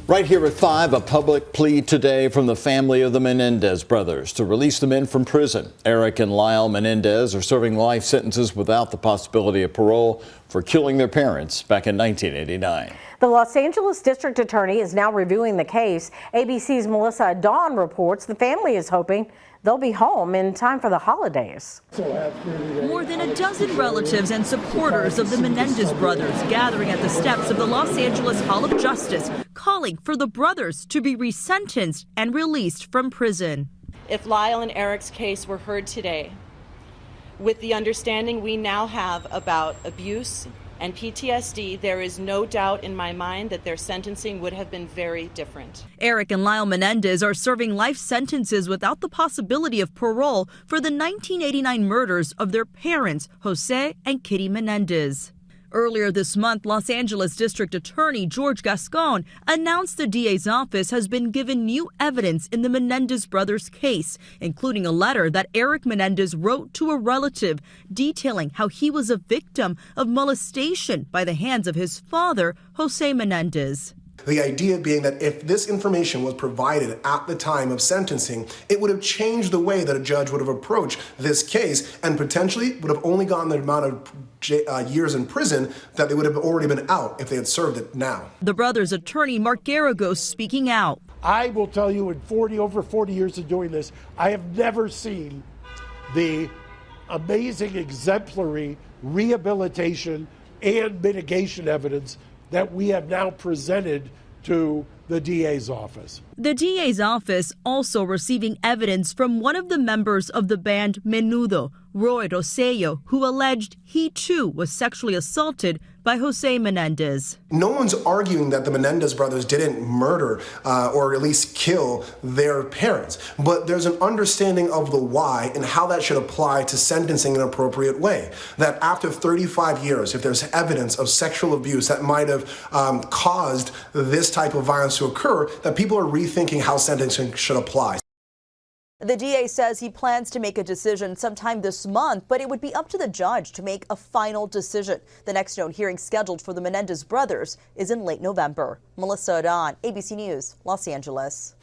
Right here at 5, a public plea today from the family of the Menendez brothers to release the men from prison. Erik and Lyle Menendez are serving life sentences without the possibility of parole for killing their parents back in 1989. The Los Angeles District Attorney is now reviewing the case. ABC's Melissa Dawn reports the family is hoping they'll be home in time for the holidays. More than a dozen relatives and supporters of the Menendez brothers gathering at the steps of the Los Angeles Hall of Justice, calling for the brothers to be resentenced and released from prison. If Lyle and Erik's case were heard today, with the understanding we now have about abuse and PTSD, there is no doubt in my mind that their sentencing would have been very different. Erik and Lyle Menendez are serving life sentences without the possibility of parole for the 1989 murders of their parents, Jose and Kitty Menendez. Earlier this month, Los Angeles District Attorney George Gascon announced the DA's office has been given new evidence in the Menendez brothers' case, including a letter that Erik Menendez wrote to a relative detailing how he was a victim of molestation by the hands of his father, Jose Menendez. The idea being that if this information was provided at the time of sentencing, it would have changed the way that a judge would have approached this case and potentially would have only gotten the amount of years in prison that they would have already been out if they had served it now. The brothers' attorney, Mark Garagos, speaking out. I will tell you, in over 40 years of doing this, I have never seen the amazing exemplary rehabilitation and mitigation evidence that we have now presented to the DA's office. The DA's office also receiving evidence from one of the members of the band Menudo, Roy Rosello, who alleged he too was sexually assaulted by Jose Menendez. No one's arguing that the Menendez brothers didn't murder or at least kill their parents, but there's an understanding of the why and how that should apply to sentencing in an appropriate way. That after 35 years, if there's evidence of sexual abuse that might have caused this type of violence to occur, that people are rethinking how sentencing should apply. The DA says he plans to make a decision sometime this month, but it would be up to the judge to make a final decision. The next known hearing scheduled for the Menendez brothers is in late November. Melissa Dawn, ABC News, Los Angeles.